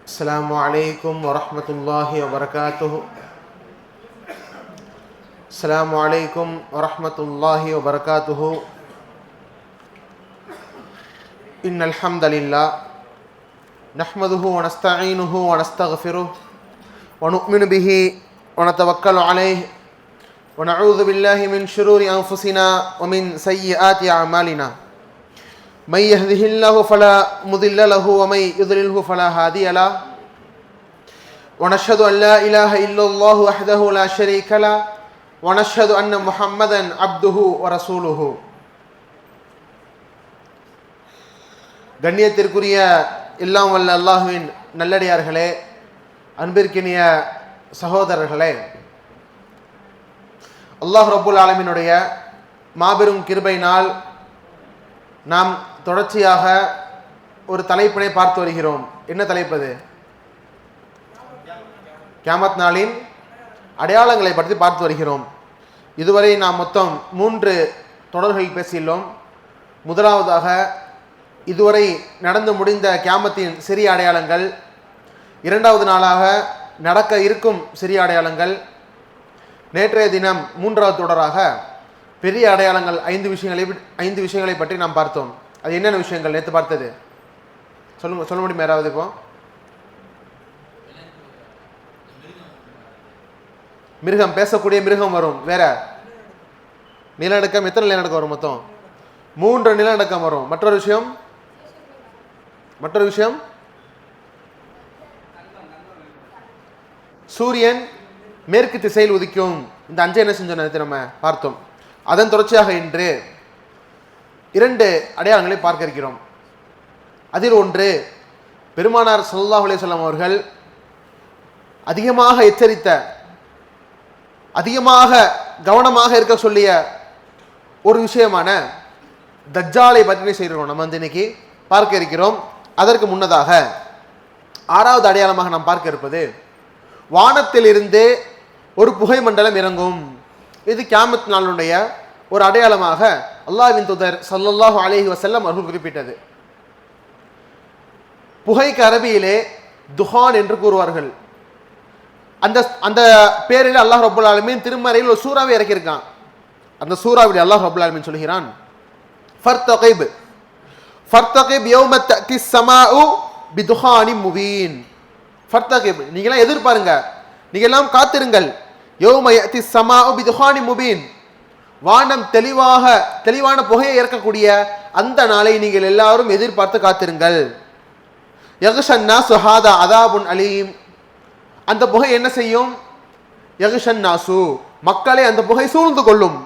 السلام عليكم ورحمة الله وبركاته. السلام عليكم ورحمة الله وبركاته. إن الحمد لله نحمده ونستعينه ونستغفره ونؤمن به ونتوكل عليه ونعوذ بالله من شرور أنفسنا ومن سيئات أعمالنا. من يهده الله فلا مضل له ومن يضلله فلا هادي له. ونشهد أن لا إله إلا الله وحده لا شريك له ونشهد أن محمدا عبده ورسوله. கண்ணியத்திற்குரிய எல்லாம் வல்ல அல்லாஹ்வின் நல்லடியார்களே, அன்பிற்கினிய சகோதரர்களே, அல்லாஹ் ரப்புல் ஆலமீனுடைய மாபெரும் கிருபையினால் நாம் தொடர்ச்சியாக ஒரு தலைப்பினை பார்த்து வருகிறோம். என்ன தலைப்பது? கியாமத் நாளின் அடையாளங்களை பற்றி பார்த்து வருகிறோம். இதுவரை நாம் மொத்தம் 3 தொடர்கள் பேசியுள்ளோம். முதலாவதாக இதுவரை நடந்து முடிந்த கியாமத்தின் சிறிய அடையாளங்கள், இரண்டாவது நாளாக நடக்க இருக்கும் சிறிய அடையாளங்கள், நேற்றைய தினம் 3வது தொடராக பெரிய அடையாளங்கள் 5 விஷயங்களை பற்றி நாம் பார்த்தோம். அது என்னென்ன விஷயங்கள் நேற்று பார்த்தது? சொல்ல முடியுமா யாராவது? இப்போ மிருகம், பேசக்கூடிய மிருகம் வரும். வேற நிலநடுக்கம். எத்தனை நிலநடுக்கம் வரும்? மொத்தம் 3 நிலநடுக்கம் வரும். மற்றொரு விஷயம் சூரியன் மேற்கு திசையில் உதிக்கும். இந்த 5 என்ன செஞ்சோம் நம்ம பார்த்தோம். அதன் தொடர்ச்சியாக இன்று 2 அடையாளங்களை பார்க்க இருக்கிறோம். அதில் ஒன்று, பெருமானார் ஸல்லல்லாஹு அலைஹி வஸல்லம் அவர்கள் அதிகமாக எச்சரித்த, அதிகமாக கவனமாக இருக்க சொல்லிய ஒரு விஷயமான தஜ்ஜாலை பற்றி செய்கிறோம். நம்ம இன்னைக்கு பார்க்க இருக்கிறோம். அதற்கு முன்னதாக 6வது அடையாளமாக நாம் பார்க்க இருப்பது, வானத்திலிருந்து ஒரு புகை மண்டலம் இறங்கும். இது கியாமத் நாளுடைய ஒரு அடையாளமாக அல்லாஹ்வின் தூதர் ஸல்லல்லாஹு அலைஹி வஸல்லம் அவர்கள் குறிப்பிட்டது. புகைக்கு அரபியிலே துஹான் என்று கூறுவார்கள். அந்த பேரில் அல்லாஹ் ரப்புல் ஆலமீன் திருமறையில் ஒரு சூறாவை இறக்கியிருக்கான். அந்த சூறாவில் அல்லாஹ் ரப்புல் ஆலமீன் சொல்கிறான், ஃபர்தகிப் யௌம தஅதி ஸமாஉ பிதுஹானின் முபீன். ஃபர்தகிப், நீங்களாம் எதிர்பாருங்க, நீங்க எல்லாம் காத்திருங்கள். யௌம யஅதி ஸமாஉ பிதுஹானின் முபீன், வானம் தெளிவான புகையை இறக்கக்கூடிய அந்த நாளை நீங்கள் எல்லாரும் எதிர்பார்த்து காத்திருங்கள். யக்ஷன் நாசு ஹாதா அதாபுன் அலீம், அந்த புகை என்ன செய்யும்? யக்ஷன் நாசு, மக்களை அந்த புகை சூழ்ந்து கொள்ளும்.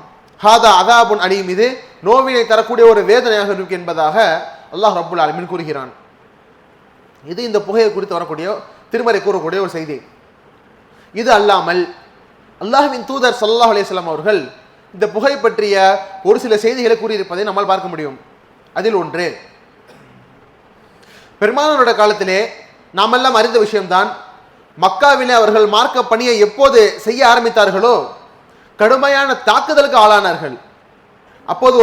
ஹாதா அதாபுன் அலீம், இது நோவினை தரக்கூடிய ஒரு வேதனையாக இருக்கும் என்பதாக அல்லாஹ் ரப்புல் ஆலமீன் கூறுகிறான். இது இந்த புகையை குறித்து வரக்கூடிய திருமறை கூறக்கூடிய ஒரு செய்தி. இது அல்லாமல் அல்லாஹ்வின் தூதர் ஸல்லல்லாஹு அலைஹி வஸல்லம் அவர்கள் இந்த புகை பற்றிய ஒரு சில செய்திகளை கூறியிருப்பதை நம்மால் பார்க்க முடியும். அதில் ஒன்று, பெருமானாருடைய காலத்திலே நாமெல்லாம் அறிந்த விஷயம்தான், மக்காவிலே அவர்கள் மார்க்க பணியை எப்போது செய்ய ஆரம்பித்தார்களோ கடுமையான தாக்குதலுக்கு ஆளானார்கள். அப்போது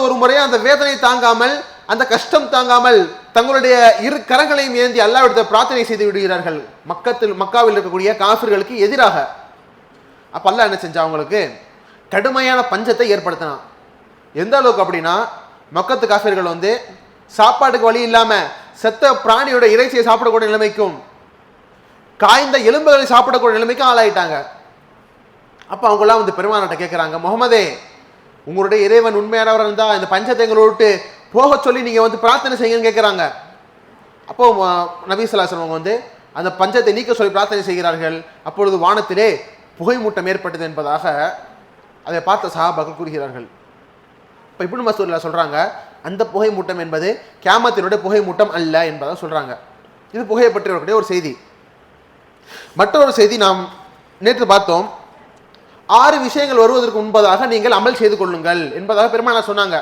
ஒரு முறை அந்த வேதனை தாங்காமல், அந்த கஷ்டம் தாங்காமல் தங்களுடைய 2 கரங்களையும் ஏந்தி அல்லாஹ்விடத்தில் பிரார்த்தனை செய்து விடுகிறார்கள் மக்காவில் இருக்கக்கூடிய காஃபிர்களுக்கு எதிராக. அப்ப அல்லாஹ் என்ன செஞ்சா? அவங்களுக்கு கடுமையான பஞ்சத்தை ஏற்படுத்தினான். எந்த அளவுக்கு அப்படின்னா, மக்கத்து காஃபிர்கள் சாப்பாட்டுக்கு வழி இல்லாம செத்த பிராணியோட இறைச்சியை சாப்பிடக்கூடிய நிலைமைக்கும், காய்ந்த எலும்புகளை சாப்பிடக்கூடிய நிலைமைக்கும் ஆளாயிட்டாங்க. அப்ப அவங்களாம் பெருமானார்ட்ட கேட்கிறாங்க, முகமதே, உங்களுடைய இறைவன் உண்மையானவர் இருந்தா இந்த பஞ்சத்தை எங்களை விட்டு போக சொல்லி நீங்க பிரார்த்தனை செய்யுங்கன்னு கேட்கிறாங்க. அப்போ நபி ஸல்லல்லாஹு அலைஹி வஸல்லம் அந்த பஞ்சத்தை நீக்க சொல்லி பிரார்த்தனை செய்கிறார்கள். அப்பொழுது வானத்திலே புகை மூட்டம் ஏற்பட்டது என்பதாக அதை பார்த்த சஹாபாக்கள் கூறுகிறார்கள். இப்போ இப்னு மஸ்ஊத் சொல்றாங்க, அந்த புகை மூட்டம் என்பது கியாமத்தினுடைய புகை மூட்டம் அல்ல என்பதாக சொல்றாங்க. இது புகையை பற்றி வரக்கூடிய ஒரு செய்தி. மற்றொரு செய்தி நாம் நேற்று பார்த்தோம். 6 விஷயங்கள் வருவதற்கு முன்பதாக நீங்கள் அமல் செய்து கொள்ளுங்கள் என்பதாக பெருமானார் சொன்னாங்க.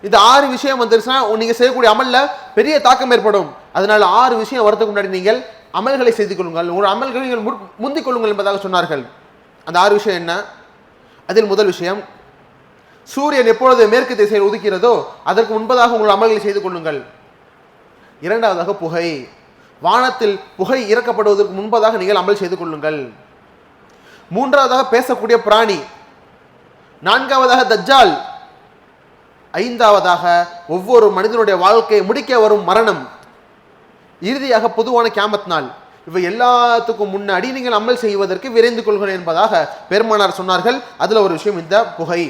இந்த 6 விஷயம் வந்துருச்சுன்னா நீங்க செய்யக்கூடிய அமல்ல பெரிய தாக்கம் ஏற்படும். அதனால 6 விஷயம் வரதுக்கு முன்னாடி நீங்கள் அமல்களை செய்து கொள்ளுங்கள், ஒரு அமல்களை நீங்கள் முந்திக் கொள்ளுங்கள் என்பதாக சொன்னார்கள். அந்த 6 விஷயம் என்ன? அதில் முதல் விஷயம், சூரியன் எப்பொழுது மேற்கு திசையில் உதிக்கிறதோ அதற்கு முன்பதாக உங்கள் அமல்களை செய்து கொள்ளுங்கள். இரண்டாவதாக புகை. வானத்தில் புகை இறக்கப்படுவதற்கு முன்பதாக நீங்கள் அமல் செய்து கொள்ளுங்கள். மூன்றாவதாக பேசக்கூடிய பிராணி, நான்காவதாக தஜ்ஜால், ஐந்தாவதாக ஒவ்வொரு மனிதனுடைய வாழ்க்கையை முடிக்க வரும் மரணம், இறுதியாக பொதுவான கியாமத் நாள். இவை எல்லாத்துக்கும் முன்னாடி நீங்கள் அமல் செய்வதற்கு விரைந்து கொள்கிறேன் என்பதாக பெருமானார் சொன்னார்கள். அதுல ஒரு விஷயம் இந்த புகை.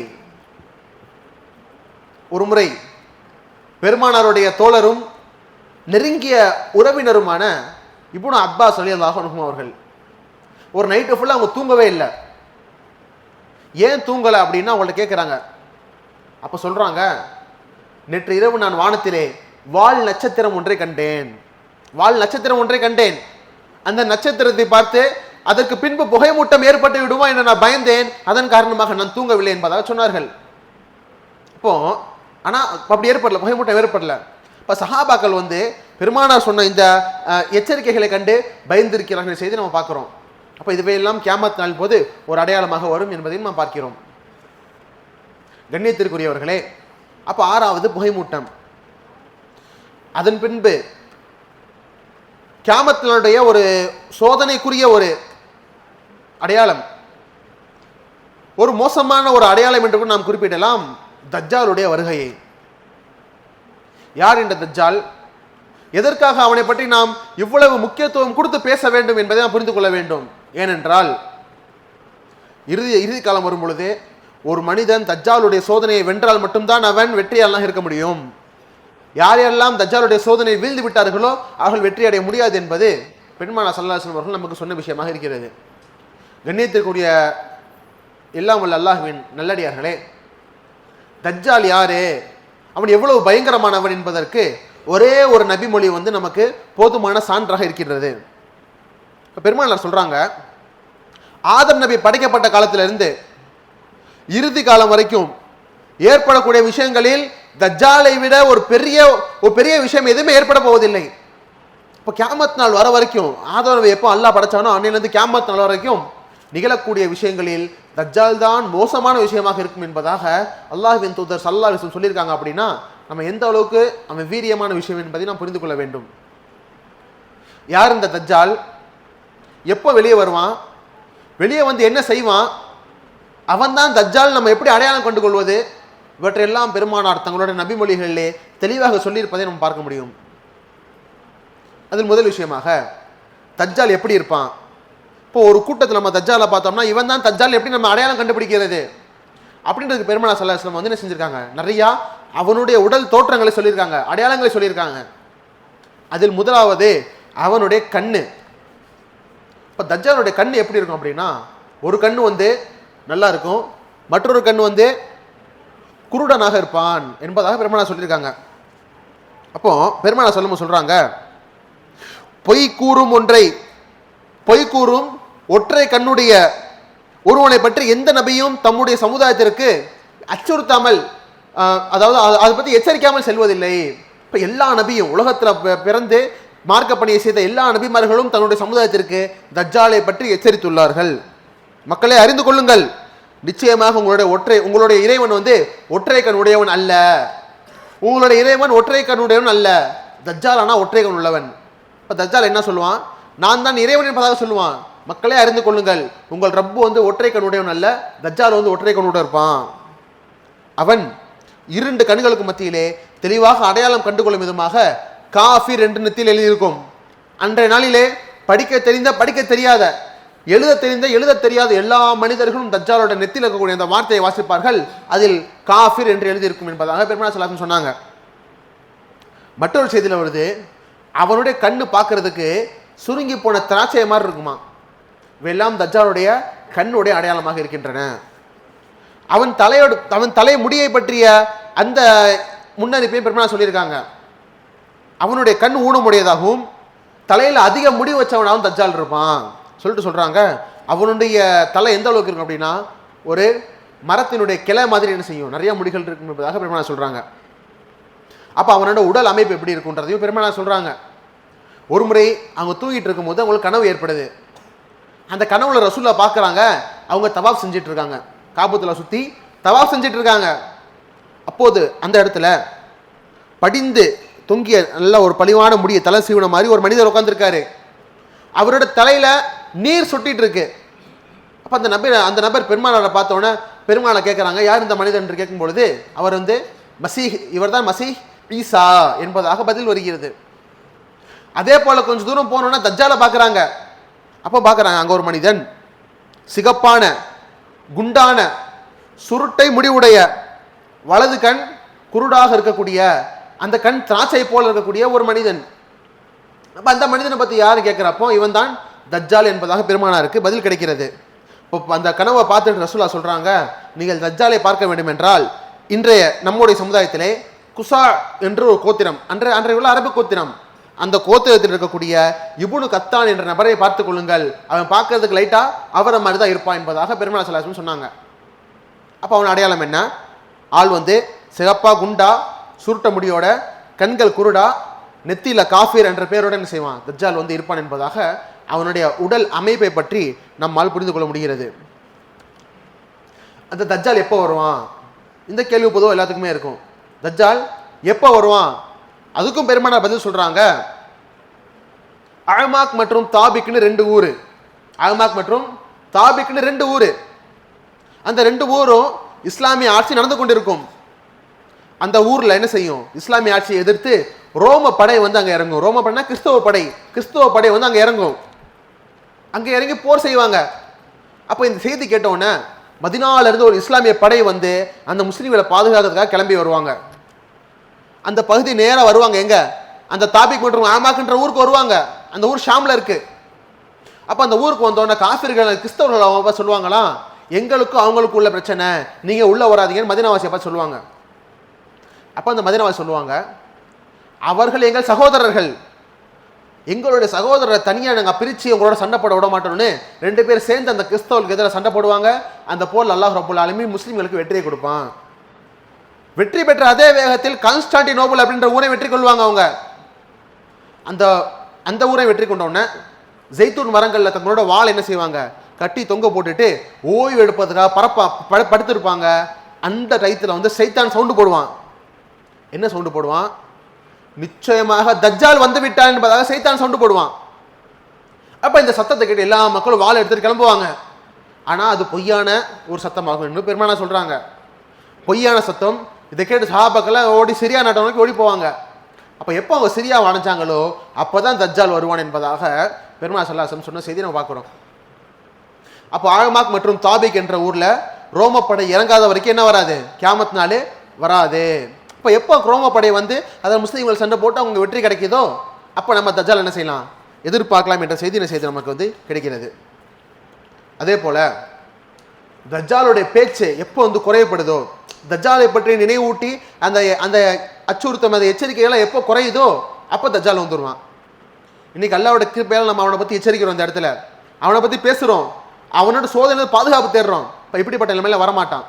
ஒரு முறை பெருமானாருடைய தோழரும் நெருங்கிய உறவினருமான இப்னு அப்பாஸ் ரலியல்லாஹு அன்ஹு அவர்கள் ஒரு நைட்டு ஃபுல்லா அவங்க தூங்கவே இல்லை. ஏன் தூங்கலை அப்படின்னா அவங்கள்ட்ட கேட்குறாங்க. அப்போ சொல்றாங்க, நேற்று இரவு நான் வானத்திலே வால் நட்சத்திரம் ஒன்றை கண்டேன். வால் நட்சத்திரம் ஒன்றை கண்டேன். அந்த நட்சத்திரத்தை பார்த்து அதற்கு பின்பு புகைமூட்டம் ஏற்பட்டு விடுமா என்று நான் பயந்தேன். அதன் காரணமாக நான் தூங்கவில்லை என்பதாக சொன்னார்கள். இப்போ ஆனா அப்படி ஏற்படல, புகைமூட்டம் ஏற்படல. இப்ப சஹாபாக்கள் பெருமானார் சொன்ன இந்த எச்சரிக்கைகளை கண்டு பயந்திருக்கிறார்கள் செய்து நம்ம பார்க்கிறோம். அப்ப இதுவையெல்லாம் கியாமத் நாள் போது ஒரு அடையாளமாக வரும் என்பதையும் நாம் பார்க்கிறோம். கண்ணியத்திற்குரியவர்களே, அப்ப ஆறாவது புகைமூட்டம். அதன் பின்பு கியாமத்தினுடைய ஒரு சோதனைக்குரிய ஒரு அடையாளம், ஒரு மோசமான ஒரு அடையாளம் என்று கூட நாம் குறிப்பிடலாம், தஜ்ஜாலுடைய வருகையை. யார் இந்த தஜ்ஜால்? எதற்காக அவனை பற்றி நாம் இவ்வளவு முக்கியத்துவம் கொடுத்து பேச வேண்டும் என்பதை நாம் புரிந்து கொள்ள வேண்டும். ஏனென்றால் இறுதி காலம் வரும் பொழுது ஒரு மனிதன் தஜ்ஜாலுடைய சோதனையை வென்றால் மட்டும்தான் அவன் வெற்றியாளனாக இருக்க முடியும். யாரெல்லாம் தஜ்ஜாலுடைய சோதனையை வீழ்ந்து விட்டார்களோ அவர்கள் வெற்றி அடைய முடியாது என்பது பெருமானார் ஸல்லல்லாஹு அலைஹி வஸல்லம் அவர்கள் நமக்கு சொன்ன விஷயமாக இருக்கிறது. கண்ணியத்திற்குரிய எல்லாம் வல்ல அல்லாஹ்வின் நல்லடியார்களே, தஜ்ஜால் யாரு, அவன் எவ்வளவு பயங்கரமானவன் என்பதற்கு ஒரே ஒரு நபி மொழி நமக்கு போதுமான சான்றாக இருக்கின்றது. பெருமானார் சொல்றாங்க, ஆதம் நபி படைக்கப்பட்ட காலத்திலிருந்து இறுதி காலம் வரைக்கும் ஏற்படக்கூடிய விஷயங்களில் தஜ்ஜாலை விட ஒரு பெரிய விஷயம் எதுவுமே ஏற்பட போவதில்லை. இப்போ கியாமத் நாள் வர வரைக்கும், ஆதம் நபி எப்போ அல்லாஹ் படைச்சானோ அன்னிலிருந்து கியாமத் நாள் வரைக்கும் நிகழக்கூடிய விஷயங்களில் தஜ்ஜால் தான் மோசமான விஷயமாக இருக்கும் என்பதாக அல்லாஹ்வின் தூதர் ஸல்லல்லாஹு அலைஹி வஸல்லம் சொல்லியிருக்காங்க. அப்படின்னா நம்ம எந்த அளவுக்கு அவன் வீரியமான விஷயம் என்பதை நாம் புரிந்து கொள்ள வேண்டும். யார் இந்த தஜ்ஜால்? எப்போ வெளியே வருவான்? வெளியே என்ன செய்வான்? அவன்தான் தஜ்ஜால். நம்ம எப்படி அடையாளம் கண்டு கொள்வது? இவற்றையெல்லாம் பெருமானார் தங்களுடைய நபிமொழிகளிலே தெளிவாக சொல்லியிருப்பதை நம்ம பார்க்க முடியும். அதில் முதல் விஷயமாக தஜ்ஜால் எப்படி இருப்பான்? இப்போ ஒரு கூட்டத்தில் நம்ம தஜ்ஜாலை பார்த்தோம்னா இவன் தான் தஜ்ஜால், எப்படி நம்ம அடையாளம் கண்டுபிடிக்கிறது அப்படின்றதுக்கு பெருமானார் ஸல்லல்லாஹு அலைஹி வஸல்லம் என்ன செஞ்சிருக்காங்க? நிறையா அவனுடைய உடல் தோற்றங்களை சொல்லியிருக்காங்க, அடையாளங்களை சொல்லியிருக்காங்க. அதில் முதலாவது அவனுடைய கண்ணு. இப்போ தஜ்ஜாலுடைய கண்ணு எப்படி இருக்கும் அப்படின்னா, ஒரு கண்ணு நல்லா இருக்கும், மற்றொரு கண்ணு குருடனாக இருப்பான் என்பதாக பெருமானார் சொல்லியிருக்காங்க. அப்போ பெருமானார் சொல்றாங்க, பொய் கூறும் ஒற்றை கண்ணுடைய ஒருவனை பற்றி எந்த நபியும் தம்முடைய சமுதாயத்திற்கு அச்சுறுத்தாமல், அதாவது அதை பற்றி எச்சரிக்காமல் செல்வதில்லை. இப்போ எல்லா நபியும் உலகத்தில் பிறந்து மார்க்க பணியை செய்த எல்லா நபிமார்களும் தன்னுடைய சமுதாயத்திற்கு தஜ்ஜாலை பற்றி எச்சரித்துள்ளார்கள். மக்களை அறிந்து கொள்ளுங்கள், நிச்சயமாக உங்களுடைய இறைவன் ஒற்றை கண்ணுடையவன் அல்ல. உங்களுடைய இறைவன் ஒற்றை கண்ணுடையவன் அல்ல. தஜ்ஜால் ஆனால் ஒற்றை கண் உள்ளவன். இப்போ தஜ்ஜால் என்ன சொல்லுவான்? நான் தான் இறைவன் என்பதாக சொல்லுவான். மக்களே அறிந்து கொள்ளுங்கள், உங்கள் ரப்பு ஒற்றை கண்ணுடையவன் அல்ல, தஜ்ஜால் ஒற்றை கண்ணுடன் இருப்பான். அவன் 2 கண்களுக்கு மத்தியிலே தெளிவாக அடையாளம் கண்டுகொள்ளும் விதமாக காஃபிர் என்று நெத்தியில் எழுதியிருக்கும். அன்றைய நாளிலே படிக்க தெரிந்த படிக்க தெரியாத, எழுத தெரிந்த எழுத தெரியாத எல்லா மனிதர்களும் தஜ்ஜாலோட நெத்தியில் இருக்கக்கூடிய அந்த வார்த்தையை வாசிப்பார்கள். அதில் காஃபிர் என்று எழுதியிருக்கும் என்பதாக பெருமானார் ஸல்லல்லாஹு அலைஹி வஸல்லம் சொன்னாங்க. மற்றொரு செய்தியில் வருது, அவனுடைய கண்ணு பார்க்கறதுக்கு சுருங்கி போன திராட்சை மாதிரி இருக்குமா. இவையெல்லாம் தஜ்ஜாலுடைய கண்ணுடைய அடையாளமாக இருக்கின்றன. அவன் தலை முடியை பற்றிய அந்த முன்னறிப்பையும் பெருமானார் சொல்லியிருக்காங்க. அவனுடைய கண் ஊனமுடையதாகவும் தலையில் அதிக முடி வச்சவனாகவும் தஜ்ஜால் இருப்பான் சொல்றாங்க. அவனுடைய தலை எந்த அளவுக்கு இருக்கும் அப்படின்னா, ஒரு மரத்தினுடைய கிளை மாதிரி என்ன செய்யும், நிறைய முடிகள் இருக்கும் என்பதாக பெருமானார் சொல்றாங்க. அப்ப அவனோட உடல் அமைப்பு எப்படி இருக்குன்றதையும் பெருமானார் சொல்றாங்க. ஒரு முறை அவங்க தூங்கிட்டு இருக்கும்போது அவங்களுக்கு கனவு ஏற்படுது. அந்த கனவுல ரசூல்லா பார்க்குறாங்க, அவங்க தவாஃப் செஞ்சிட்டு இருக்காங்க, காபத்துல சுத்தி தவாஃப் செஞ்சிட்டு இருக்காங்க. அப்போது அந்த இடத்துல படிந்து தொங்கிய நல்ல ஒரு பழிவான முடிய தலை சீவன மாதிரி ஒரு மனிதர் உட்காந்துருக்காரு. அவரோட தலையில நீர் சொட்டிட்டு இருக்கு. அப்ப அந்த நபர் பெருமானாரை பார்த்தோன்னே பெருமானை கேட்குறாங்க, யார் இந்த மனிதன் என்று கேட்கும் பொழுது அவர் மசீஹ், இவர் தான் மசீஹ் ஈசா என்பதாக பதில் வருகிறது. அதே போல கொஞ்சம் தூரம் போனோன்னா தஜ்ஜாலை பார்க்குறாங்க. அப்போ பார்க்குறாங்க அங்கே ஒரு மனிதன், சிகப்பான குண்டான சுருட்டை முடிவுடைய, வலது கண் குருடாக இருக்கக்கூடிய, அந்த கண் திராட்சை போல இருக்கக்கூடிய ஒரு மனிதன். அப்போ அந்த மனிதனை பற்றி யார் கேட்குறப்போ இவன் தான் தஜ்ஜால் என்பதாக பெருமானாருக்கு பதில் கிடைக்கிறது. இப்போ அந்த கனவை பார்த்துட்டு ரசூலா சொல்கிறாங்க, நீங்கள் தஜ்ஜாலை பார்க்க வேண்டும் என்றால் இன்றைய நம்முடைய சமுதாயத்திலே குசா என்று ஒரு கோத்திரம், அன்றைய உள்ள அரபு கோத்திரம், அந்த கோத்திரத்தில் இருக்கக்கூடிய இப்னு கத்தான் என்ற நபரை பார்த்துக் கொள்ளுங்கள். அவன் பார்க்கறதுக்கு லைட்டா அவரை மாதிரி தான் இருப்பான் என்பதாக பெருமாள் ஸல்லல்லாஹு அலைஹி வஸல்லம் சொன்னாங்க. அப்போ அவன் அடையாளம் என்ன? ஆள் சிகப்பா குண்டா சுருட்ட முடியோட, கண்கள் குருடா, நெத்தியில காஃபீர் என்ற பெயரோட என்ன செய்வான்? தஜ்ஜால் இருப்பான் என்பதாக அவனுடைய உடல் அமைப்பை பற்றி நம்மால் புரிந்து கொள்ள முடிகிறது. அந்த தஜ்ஜால் எப்போ வருவான்? இந்த கேள்வி பொதுவாக எல்லாத்துக்குமே இருக்கும். தஜ்ஜால் எப்போ வருவான்? அதுக்கும் பெருமானார் பதில் சொல்றாங்க. அஹ்மாக் மற்றும் தாபிக்னு 2 ஊர், அஹ்மாக் மற்றும் தாபிக்னு 2 ஊர். அந்த 2 ஊரும் இஸ்லாமிய ஆட்சி நடந்து கொண்டிருக்கும். அந்த ஊர்ல என்ன செய்யும்? இஸ்லாமிய ஆட்சியை எதிர்த்து ரோம படை அங்க இறங்கும். ரோம படைனா கிறிஸ்தவ படை அங்க இறங்கும். அங்க இறங்கி போர் செய்வாங்க. அப்ப இந்த செய்தி கேட்டவுடனே மதீனால இருந்து ஒரு இஸ்லாமிய படை அந்த முஸ்லிம்களை பாதுகாக்கிறதுக்காக கிளம்பி வருவாங்க. அந்த பகுதி நேரா வருவாங்க. எங்க? அந்த தாபிக் மற்றும் ஆமாக்குன்ற ஊருக்கு வருவாங்க. அந்த ஊர் ஷாம்ல இருக்கு. அப்ப அந்த ஊருக்கு வந்தோடனே காஃபிர்கள் கிறிஸ்தவர்கள் அவங்க சொல்லுவாங்களாம், எங்களுக்கும் அவங்களுக்கு உள்ள பிரச்சனை, நீங்க உள்ள வராதீங்கன்னு மதீனாவாசியை பார்த்து சொல்லுவாங்க. அப்ப அந்த மதீனாவாசி சொல்லுவாங்க, அவர்கள் எங்கள் சகோதரர்கள், எங்களுடைய சகோதரரை தனியா நாங்க பிரிச்சு உங்களோட சண்டை போட விட மாட்டோம்னு 2 பேர் சேர்ந்து அந்த கிறிஸ்தவர்களுக்கு எதிராக சண்டை போடுவாங்க. அந்த போர்ல அல்லாஹ் ரப்பல் ஆலமீன் முஸ்லிம்களுக்கு வெற்றியை கொடுப்பான். வெற்றி பெற்ற அதே வேகத்தில் கான்ஸ்டான்டினோபிள் அப்படின்ற ஊரை வெற்றி கொள்வாங்க. அவங்க அந்த ஊரை வெற்றி கொண்டோடனே ஜெய்தூன் மரங்கள்ல தங்களோட வாள் என்ன செய்வாங்க? கட்டி தொங்க போட்டுட்டு ஓய்வு எடுப்பதுக்காக படுத்திருப்பாங்க. அந்த டயத்துல சைத்தான் சவுண்டு போடுவான். என்ன சவுண்டு போடுவான்? நிச்சயமாக தஜ்ஜால் வந்து விட்டான் என்பதாக சைத்தான் சவுண்டு போடுவான். அப்ப இந்த சத்தத்தை கேட்டு எல்லா மக்களும் வாள் எடுத்துட்டு கிளம்புவாங்க. ஆனா அது பொய்யான ஒரு சத்தமாகும் என்று பெருமானா சொல்றாங்க. பொய்யான சத்தம். இதை கேட்டு சஹாபாக்கள் ஓடி சிரியா நாட்டை நோக்கி ஓடி போவாங்க. அப்ப எப்போ அவங்க சிரியா அடைஞ்சாங்களோ அப்பதான் தஜ்ஜால் வருவான் என்பதாக பெருமானா ஸல்லல்லாஹு அலைஹி வஸல்லம் சொன்ன செய்தி நம்ம பார்க்கிறோம். அப்போ ஆழ்மாக் மற்றும் தாபிக் என்ற ஊர்ல ரோமப்படை இறங்காத வரைக்கும் என்ன வராது? கியாமத் நாள் வராது. இப்போ எப்போ ரோமப்படை அதில் முஸ்லீம்கள் சண்டை போட்டு அவங்க வெற்றி கிடைக்குதோ அப்போ நம்ம தஜ்ஜால் என்ன செய்யலாம்? எதிர்பார்க்கலாம் என்ற செய்தி நமக்கு கிடைக்கிறது. அதே போல தஜ்ஜாலுடைய பேச்சு எப்போ குறையப்படுதோ, தஜ்ஜாலை பற்றி நினைவூட்டி அந்த அந்த அச்சுறுத்தம், அந்த எச்சரிக்கைகள்லாம் எப்போ குறையுதோ அப்போ தஜ்ஜால் வந்துடுவான். இன்னைக்கு அல்லாஹ்வோட கிருபையால நம்ம அவனை பற்றி எச்சரிக்கிறோம். இந்த இடத்துல அவனை பற்றி பேசுகிறோம், அவனோட சோதனை பாதுகாப்பு தேடுறோம். இப்போ இப்படிப்பட்ட நிலைமையில வரமாட்டான்.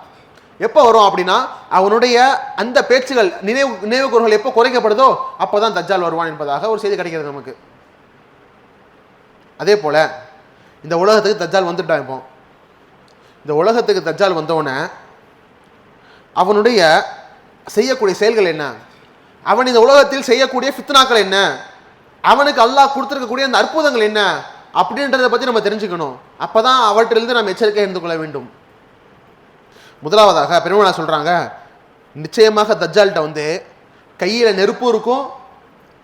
எப்போ வரும் அப்படின்னா அவனுடைய அந்த பேச்சுகள் நினைவுகூறுகள் எப்போ குறைக்கப்படுதோ அப்போதான் தஜ்ஜால் வருவான் என்பதாக ஒரு செய்தி கிடைக்கிறது நமக்கு. அதே போல இந்த உலகத்துக்கு தஜ்ஜால் வந்துட்டான். இப்போ இந்த உலகத்துக்கு தஜ்ஜால் வந்தவன அவனுடைய செய்யக்கூடிய செயல்கள் என்ன, அவன் இந்த உலகத்தில் செய்யக்கூடிய ஃபித்னாக்கள் என்ன, அவனுக்கு அல்லாஹ் கொடுத்திருக்கக்கூடிய அந்த அற்புதங்கள் என்ன அப்படின்றத பற்றி நம்ம தெரிஞ்சுக்கணும். அப்பதான் அவற்றிலிருந்து நாம் எச்சரிக்கை இருந்து கொள்ள வேண்டும். முதலாவதாக பெருமானார் சொல்றாங்க, நிச்சயமாக தஜ்ஜால்கிட்ட கையில நெருப்பும் இருக்கும்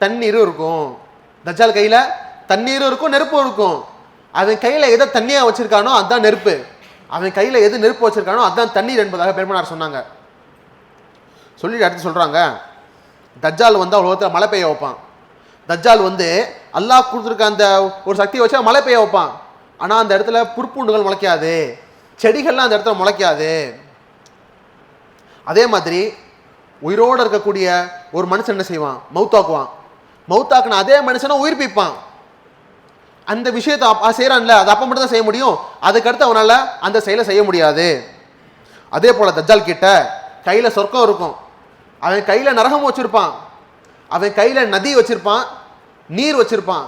தண்ணீரும் இருக்கும். தஜ்ஜால் கையில தண்ணீரும் இருக்கும் நெருப்பும் இருக்கும். அவன் கையில எதை தண்ணியா வச்சிருக்கானோ அதுதான் நெருப்பு, அவன் கையில எது நெருப்பு வச்சிருக்கானோ அதுதான் தண்ணீர் என்பதாக பெருமானார் சொன்னாங்க. சொல்லிட்டு அடுத்து சொல்றாங்க, தஜ்ஜால் உலகத்தில் மழை பெய்ய வைப்பான். தஜ்ஜால் அல்லாஹ் கொடுத்துருக்க அந்த ஒரு சக்தியை வச்சா மழை பெய்ய வைப்பான். ஆனா அந்த இடத்துல புற்பூண்டுகள் முளைக்காது, செடிகள்லாம் அந்த இடத்துல முளைக்காது. அதே மாதிரி உயிரோடு இருக்கக்கூடிய ஒரு மனுஷன் என்ன செய்வான்? மௌத்தாக்குவான். மௌத்தாக்குன அதே மனுஷனை உயிர்ப்பிப்பான். அந்த விஷயத்தை செய்யறான்ல, அது அப்ப மட்டும் தான் செய்ய முடியும், அதுக்கடுத்து அவனால அந்த செயலை செய்ய முடியாது. அதே போல தஜ்ஜால் கிட்ட கையில சொர்க்கம் இருக்கும், அவன் கையில நரகம் வச்சிருப்பான், அவன் கையில நதி வச்சிருப்பான், நீர் வச்சிருப்பான்,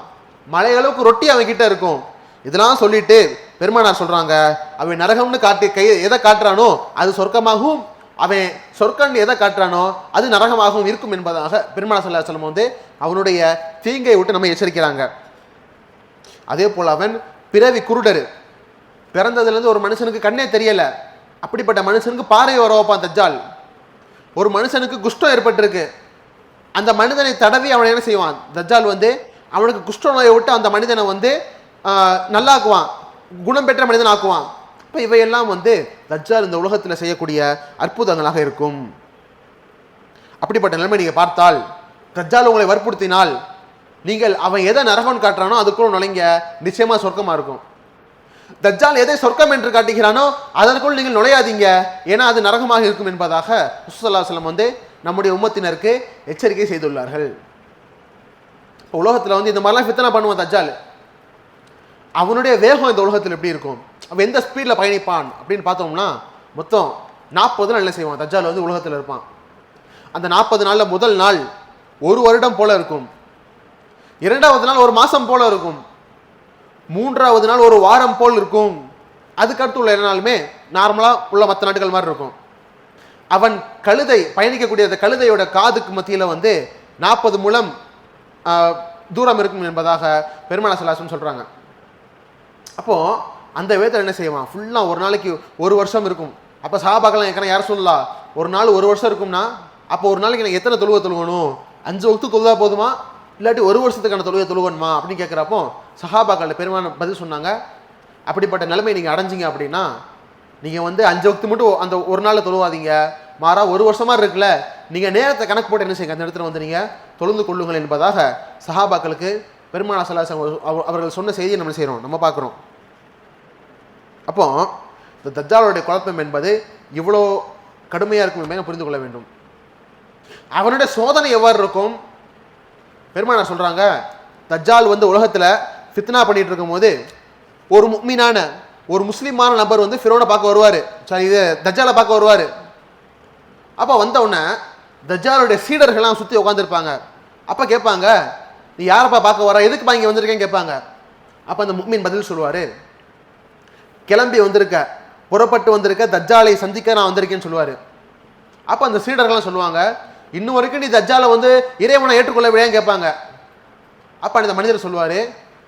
மழை அளவுக்கு ரொட்டி அவன் கிட்ட இருக்கும். இதெல்லாம் சொல்லிட்டு பெருமானார் சொல்றாங்க, அவன் நரகம்னு காட்டி எதை காட்டுறானோ அது சொர்க்கமாகவும், அவன் சொர்க்கன் எதை காட்டுறானோ அது நரகமாகவும் இருக்கும் என்பதாக பெருமாள் ஸல்லல்லாஹு அலைஹி வஸல்லம் வந்து அவனுடைய தீங்கை விட்டு நம்ம எச்சரிக்கிறாங்க. அதே போல் அவன் பிறவி குருடரு, பிறந்ததுலேருந்து ஒரு மனுஷனுக்கு கண்ணே தெரியல, அப்படிப்பட்ட மனுஷனுக்கு பார்வை வர வைப்பான் தஜ்ஜால். ஒரு மனுஷனுக்கு குஷ்டம் ஏற்பட்டிருக்கு, அந்த மனிதனை தடவி அவனை என்ன செய்வான் தஜ்ஜால் வந்து அவனுக்கு குஷ்ட நோயை விட்டு அந்த மனிதனை வந்து நல்லாக்குவான், குணம் பெற்ற மனிதன் ஆக்குவான். இப்போ இவையெல்லாம் வந்து தஜ்ஜால் இந்த உலகத்தில் செய்யக்கூடிய அற்புதங்களாக இருக்கும். அப்படிப்பட்ட நிலைமை நீங்கள் பார்த்தால் தஜ்ஜால் உங்களை வற்புறுத்தினால் நீங்கள் அவன் எதை நரகம்னு காட்டுறானோ அதுக்குள்ள நுழைங்க, நிச்சயமாக சொர்க்கமாக இருக்கும். தஜ்ஜால் எதை சொர்க்கம் என்று காட்டுகிறானோ அதற்குள் நீங்கள் நுழையாதீங்க, ஏன்னா அது நரகமாக இருக்கும் என்பதாக ரசூலுல்லாஹி ஸல்லல்லாஹு அலைஹி வஸல்லம் வந்து நம்முடைய உம்மத்தினருக்கு எச்சரிக்கை செய்துள்ளார்கள். இப்போ உலகத்தில் வந்து இந்த மாதிரிலாம் ஃபித்னா பண்ணுவான் தஜ்ஜால். அவனுடைய வேகம் இந்த உலகத்தில் எப்படி இருக்கும், அவன் எந்த ஸ்பீடில் பயணிப்பான் அப்படின்னு பார்த்தோம்னா மொத்தம் 40 நாள் என்ன செய்வான் தஜ்ஜால் வந்து உலகத்தில் இருப்பான். அந்த 40 நாளில் முதல் நாள் ஒரு வருடம் போல இருக்கும், இரண்டாவது நாள் ஒரு மாதம் போல இருக்கும், மூன்றாவது நாள் ஒரு வாரம் போல் இருக்கும், அதுக்கடுத்து உள்ள நாளுமே நார்மலாக உள்ள மற்ற நாடுகள் மாதிரி இருக்கும். அவன் கழுதை பயணிக்கக்கூடிய அந்த கழுதையோட காதுக்கு மத்தியில் வந்து 40 முழம் தூரம் இருக்கும் என்பதாக பெருமாள் ஸல்லல்லாஹு அலைஹி வஸல்லம் சொல்கிறாங்க. அப்போது அந்த வேதத்தில் என்ன செய்வான், ஃபுல்லாக ஒரு நாளைக்கு ஒரு வருஷம் இருக்கும். அப்போ சஹாபாக்கெல்லாம் கேட்குறேன், யார் சொல்லலாம் ஒரு நாள் ஒரு வருஷம் இருக்கும்னா அப்போ ஒரு நாளைக்கு எனக்கு எத்தனை தொழுகணும், 5 வக்து தொழுதா போதுமா இல்லாட்டி ஒரு வருஷத்துக்கான தொழுகணுமா அப்படின்னு கேட்குறப்போ சஹாபாக்கள் பெருமான பதில் சொன்னாங்க, அப்படிப்பட்ட நிலைமை நீங்கள் அடைஞ்சிங்க அப்படின்னா நீங்கள் வந்து 5 வக்து மட்டும் அந்த ஒரு நாளில் தொழுவாதீங்க, மாறா ஒரு வருஷமாக இருக்குல்ல நீங்கள் நேரத்தை கணக்கு போட்டு என்ன செய்யுங்க அந்த இடத்துல வந்து நீங்கள் தொழுந்து கொள்ளுங்கள் என்பதாக சஹாபாக்களுக்கு பெருமாள் ஸல்லல்லாஹு அலைஹி வஸல்லம் அவர்கள் சொன்ன செய்தியை நம்ம செய்கிறோம், நம்ம பார்க்குறோம். அப்போ இந்த தஜ்ஜாலுடைய குழப்பம் என்பது இவ்வளோ கடுமையாக இருக்கும் என்பதை புரிந்து கொள்ள வேண்டும். அவனுடைய சோதனை எவ்வாறு இருக்கும், பெருமானார் சொல்கிறாங்க, தஜ்ஜால் வந்து உலகத்தில் ஃபித்னா பண்ணிட்டு இருக்கும்போது ஒரு முஃமினான ஒரு முஸ்லீமான நபர் வந்து ஃபிரௌனை பார்க்க வருவார், சரி இது தஜ்ஜாலை பார்க்க வருவார். அப்போ வந்தவுடனே தஜ்ஜாலுடைய சீடர்கள்லாம் சுற்றி உட்காந்துருப்பாங்க. அப்போ கேட்பாங்க, நீ யாரப்பா பார்க்க வர, எதுக்குப்பா இங்கே வந்திருக்கேன்னு கேட்பாங்க. அப்போ அந்த முஃமின் பதில் சொல்லுவார், கிளம்பி வந்திருக்க, புறப்பட்டு வந்திருக்க, தஜ்ஜாலை சந்திக்க நான் வந்திருக்கேன்னு சொல்லுவார். அப்போ அந்த சீடர்கள்லாம் சொல்லுவாங்க, இன்னும் வரைக்கும் நீ தஜ்ஜாலை வந்து இறைவனை ஏற்றுக்கொள்ள விடையான்னு கேட்பாங்க. அப்போ அந்த மனிதர் சொல்லுவார்,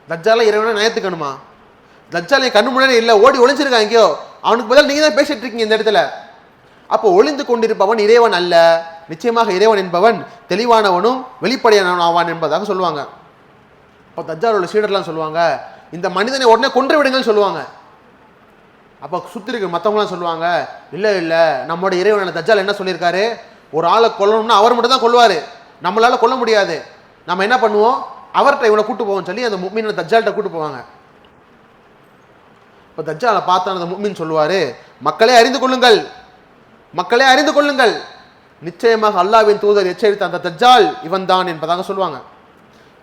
தஜ்ஜாலை இறைவனை நயத்துக்கணுமா, தஜ்ஜாலை கண்ணு முன்னாடி இல்லை, ஓடி ஒளிஞ்சிருக்கான் எங்கேயோ, அவனுக்கு பதில் நீங்கள் தான் பேசிட்டு இருக்கீங்க இந்த இடத்துல. அப்போ ஒளிந்து கொண்டிருப்பவன் இறைவன் அல்ல, நிச்சயமாக இறைவன் என்பவன் தெளிவானவனும் வெளிப்படையானவன் ஆவான் என்பதாக சொல்லுவாங்க. அப்போ தஜ்ஜாலோட சீடர்லாம் சொல்லுவாங்க, இந்த மனிதனை உடனே கொன்று விடுங்கன்னு சொல்லுவாங்க. அப்போ சுற்றி இருக்க மற்றவங்களாம் சொல்லுவாங்க, இல்லை இல்லை நம்மளோட இறைவனான தஜ்ஜால் என்ன சொல்லியிருக்காரு, ஒரு ஆளை கொல்லணும்னா அவர் மட்டும் தான் கொல்லுவார், நம்மளால் கொல்ல முடியாது, நம்ம என்ன பண்ணுவோம் அவர்கிட்ட இவனை கூட்டு போவோம்னு சொல்லி அந்த முஃமினை தஜ்ஜால்கிட்ட கூட்டு போவாங்க. இப்போ தஜ்ஜாலை பார்த்தா அந்த முஃமின் சொல்லுவார், மக்களே அறிந்து கொள்ளுங்கள், மக்களே அறிந்து கொள்ளுங்கள், நிச்சயமாக அல்லாஹ்வின் தூதர் எச்சரித்த அந்த தஜ்ஜால் இவன் தான் என்பதாக சொல்லுவாங்க.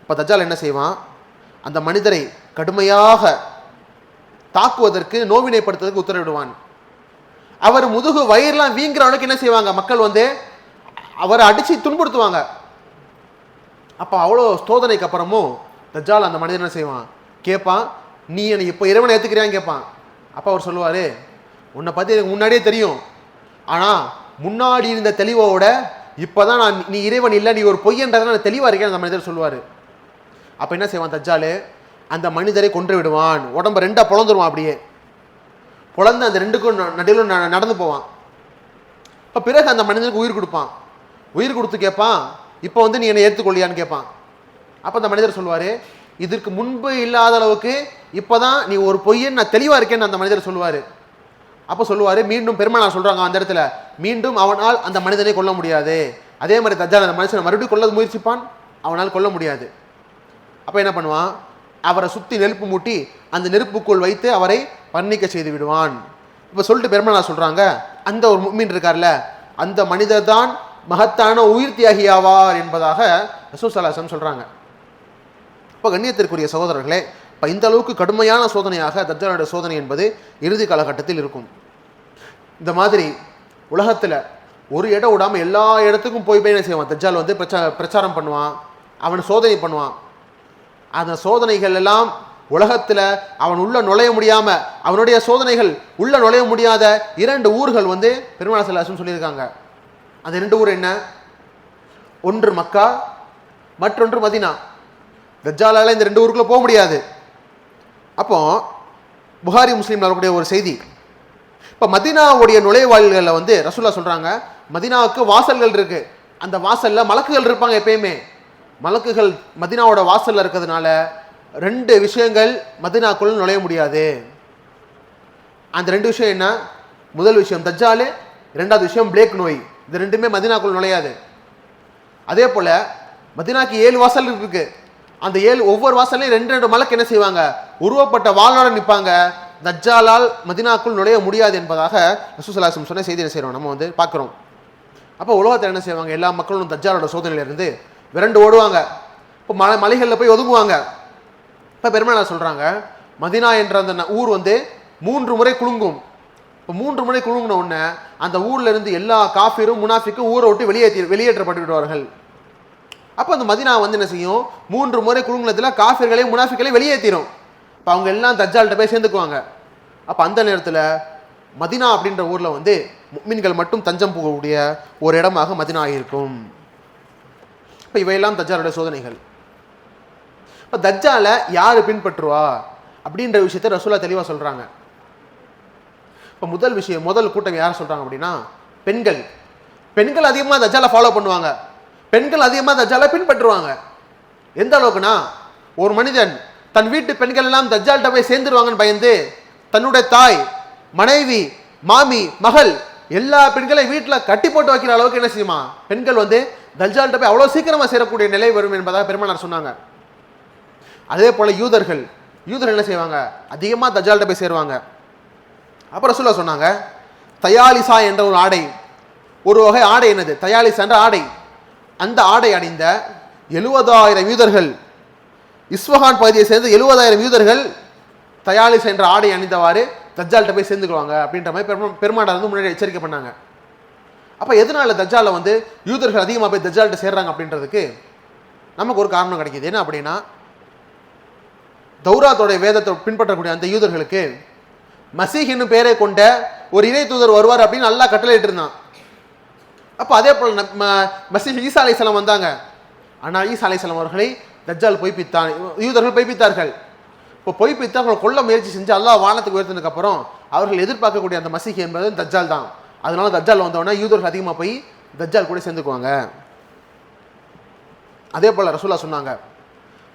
இப்போ தஜ்ஜால் என்ன செய்வான், அந்த மனிதரை கடுமையாக தாக்குவதற்கு நோவினைப்படுத்துவதற்கு உத்தரவிடுவான். அவர் முதுகு வயிறுலாம் வீங்கிறவனுக்கு என்ன செய்வாங்க, மக்கள் வந்து அவரை அடித்து துன்புறுத்துவாங்க. அப்போ அவ்வளோ சோதனைக்கு அப்புறமும் தஜ்ஜால் அந்த மனிதன் என்ன செய்வான், கேட்பான், நீ என்னை இப்போ இறைவனை ஏற்றுக்கிறியான்னு கேட்பான். அப்போ அவர் சொல்லுவார், உன்னை பற்றி எனக்கு முன்னாடியே தெரியும், ஆனால் முன்னாடி இருந்த தெளிவோட இப்போ தான் நான் நீ இறைவன் இல்லை, நீ ஒரு பொய்யன்றதை நான் தெளிவாக இருக்கேன் அந்த மனிதர் சொல்லுவார். அப்போ என்ன செய்வான் தஜ்ஜால், அந்த மனிதரை கொன்று விடுவான், உடம்பை ரெண்டாக பொழந்துருவான், அப்படியே பொழந்து அந்த ரெண்டுக்கும் நடுவில் நடந்து போவான். இப்போ பிறகு அந்த மனிதனுக்கு உயிர் கொடுப்பான், உயிர் கொடுத்து கேட்பான், இப்போ வந்து நீ என்னை ஏற்றுக்கொள்ளியான்னு கேட்பான். அப்போ அந்த மனிதர் சொல்லுவார், இதற்கு முன்பு இல்லாத அளவுக்கு இப்போ தான் நீ ஒரு பொய்யன்னு நான் தெளிவாக இருக்கேன்னு அந்த மனிதர் சொல்லுவார். அப்போ சொல்லுவார், மீண்டும் பெருமானார் சொல்கிறாங்க அந்த இடத்துல, மீண்டும் அவனால் அந்த மனிதனை கொல்ல முடியாது, அதே மாதிரி தஜ்ஜால் அந்த மனுஷனை மறுபடியும் கொல்ல முயற்சிப்பான், அவனால் கொல்ல முடியாது. அப்போ என்ன பண்ணுவான், அவரை சுற்றி நெருப்பு மூட்டி அந்த நெருப்புக்குள் வைத்து அவரை பர்ணிக்க செய்து விடுவான். இப்போ சொல்லிட்டு பெருமானார் சொல்கிறாங்க, அந்த ஒரு முஃமின் இருக்கார்ல, அந்த மனிதர் தான் மகத்தான உயிர் தியாகியாவார் என்பதாக ரசூல் ஸல்லல்லாஹு அலைஹி வஸல்லம் சொல்கிறாங்க. இப்போ கண்ணியத்திற்குரிய சகோதரர்களே, இப்போ இந்த அளவுக்கு கடுமையான சோதனையாக தஜ்ஜாலுடைய சோதனை என்பது இறுதி காலகட்டத்தில் இருக்கும். இந்த மாதிரி உலகத்தில் ஒரு இடம் விடாமல் எல்லா இடத்துக்கும் போய் என்ன செய்வான் தஜ்ஜால் வந்து பிரச்சாரம் பண்ணுவான், அவன் சோதனை பண்ணுவான். அந்த சோதனைகள் எல்லாம் உலகத்துல அவன் உள்ள நுழைய முடியாம, அவனுடைய சோதனைகள் உள்ள நுழைய முடியாத 2 ஊர்கள் வந்து பெருமாள் ஸல்லல்லாஹு அலைஹி வஸல்லம் சொல்லியிருக்காங்க. அந்த 2 ஊர் என்ன? ஒன்று மக்கா, மற்றொன்று மதீனா. தஜ்ஜாலால இந்த 2 ஊருக்குள்ள போக முடியாது. அப்போ புகாரி முஸ்லீம்ல வரக்கூடிய ஒரு செய்தி, இப்போ மதீனாவுடைய நுழைவாயில்களில் வந்து ரசூலுல்லாஹ் சொல்றாங்க, மதீனாவுக்கு வாசல்கள் இருக்கு, அந்த வாசல்ல மலக்குகள் இருப்பாங்க. எப்பயுமே மலக்குகள் மதீனாவோட வாசல்ல இருக்கிறதுனால 2 விஷயங்கள் மதீனாக்குள்ள நுழைய முடியாது. அந்த 2 விஷயம் என்ன? முதல் விஷயம் தஜ்ஜாலு, 2வது விஷயம் பிளேக் நோய். இது 2மே மதீனாக்குள்ள நுழையாது. அதே போல மதீனாக்கு 7 வாசல் இருக்கு. அந்த 7 ஒவ்வொரு வாசல்லையும் 2 மலக்கு என்ன செய்வாங்க? உருவப்பட்ட வாளோட நிற்பாங்க. தஜ்ஜாலால் மதீனாக்குள் நுழைய முடியாது என்பதாக ரசூலுல்லாஹி ஸல்லல்லாஹு அலைஹி வஸல்லம் சொன்ன செய்தி என்ன செய்றோம் நம்ம வந்து பார்க்குறோம். அப்போ உலகத்தில் என்ன செய்வாங்க? எல்லா மக்களும் தஜ்ஜாலோட சோதனையிலிருந்து விரண்டு ஓடுவாங்க. இப்போ மலைகளில் போய் ஒதுங்குவாங்க. இப்போ பெருமானார் சொல்றாங்க, மதீனா என்ற அந்த ஊர் வந்து 3 முறை குலுங்கும். இப்போ 3 முறை குலுங்கின உடனே அந்த ஊர்ல இருந்து எல்லா காஃபிரும் முனாஃபிக்கும் ஊரை விட்டு வெளியேற்றப்பட்டு விடுவார்கள். அப்போ அந்த மதீனா வந்து என்ன செய்யும்? 3 முறை குலுங்கினதுல காஃபிர்களையும் முனாஃபிக்களையும் வெளியேற்றிடும். இப்போ அவங்க எல்லாம் தஜ்ஜால்கிட்ட போய் சேர்ந்துக்குவாங்க. அப்போ அந்த நேரத்தில் மதீனா அப்படின்ற ஊர்ல வந்து முஃமின்கள் மட்டும் தஞ்சம் போகக்கூடிய ஒரு இடமாக மதீனா இருக்கும். இப்போ இவையெல்லாம் தஜ்ஜாலுடைய சோதனைகள். இப்போ தஜ்ஜாலை யாரு பின்பற்றுவா அப்படின்ற விஷயத்தை ரசூலுல்லாஹ் தெளிவாக சொல்றாங்க. இப்போ முதல் கூட்டம் யார் சொல்றாங்க அப்படின்னா பெண்கள். பெண்கள் அதிகமாக தஜ்ஜாலை ஃபாலோ பண்ணுவாங்க. பெண்கள் அதிகமாக தஜ்ஜாலை பின்பற்றுவாங்க. எந்த அளவுக்குனா, ஒரு மனிதன் தன் வீட்டு பெண்கள் எல்லாம் தஜ்ஜால்கிட்ட போய் சேர்ந்துருவாங்கன்னு பயந்து தன்னுடைய தாய், மனைவி, மாமி, மகள் எல்லா பெண்களையும் வீட்டில் கட்டி போட்டு வைக்கிற அளவுக்கு என்ன செய்யுமா பெண்கள் வந்து தஜ்ஜால்கிட்ட போய் அவ்வளோ சீக்கிரமாக சேரக்கூடிய நிலை வரும் என்பதாக பெருமானார் சொன்னாங்க. அதே போல யூதர்கள் என்ன செய்வாங்க? அதிகமாக தஜ்ஜால்கிட்ட போய் சேருவாங்க. அப்புறம் ரசூலுல்லாஹ் சொன்னாங்க, தயாலிசா என்ற ஒரு ஆடை, ஒரு வகை ஆடை. என்னது தயாலிசா என்ற ஆடை? அந்த ஆடை அணிந்த 70,000 யூதர்கள், இஸ்வஹான் பகுதியை சேர்ந்து 70,000 யூதர்கள் தயாலிசா என்ற ஆடை அணிந்தவாறு தஜ்ஜால்கிட்ட போய் சேர்ந்துக்குவாங்க அப்படின்ற மாதிரி பெருமானார் வந்து முன்னாடி எச்சரிக்கை பண்ணாங்க. அப்போ எதனால தஜ்ஜாலை வந்து யூதர்கள் அதிகமாக போய் தஜ்ஜால்கிட்ட சேர்றாங்க அப்படின்றதுக்கு நமக்கு ஒரு காரணம் கிடைக்கிது. என்ன அப்படின்னா, தௌராத்தோடைய வேதத்தை பின்பற்றக்கூடிய அந்த யூதர்களுக்கு மசீஹ் என்னும் பெயரை கொண்ட ஒரு இறை தூதர் வருவார் அப்படின்னு நல்லா கட்டளையிட்டு இருந்தான். அப்போ அதே போல் மசீஹ் ஈசா அலைஹிஸ்ஸலாம் வந்தாங்க. ஆனால் ஈசா அலைஹிஸ்ஸலாம் அவர்களை தஜ்ஜால் பொய்ப்பித்தான், யூதர்கள் பொய்ப்பித்தார்கள். இப்போ பொய்ப்பித்து அவங்களை கொல்ல முயற்சி செஞ்சு அல்லாஹ் வானத்துக்கு உயர்த்தினதுக்கு அப்புறம் அவர்கள் எதிர்பார்க்கக்கூடிய அந்த மசீஹ் என்பது தஜ்ஜால் தான். அதனால தஜ்ஜால் வந்தோடனே யூதர்கள் அதிகமாக போய் தஜ்ஜால் கூட சேர்ந்துக்குவாங்க. அதே போல ரசூலுல்லாஹ் சொன்னாங்க,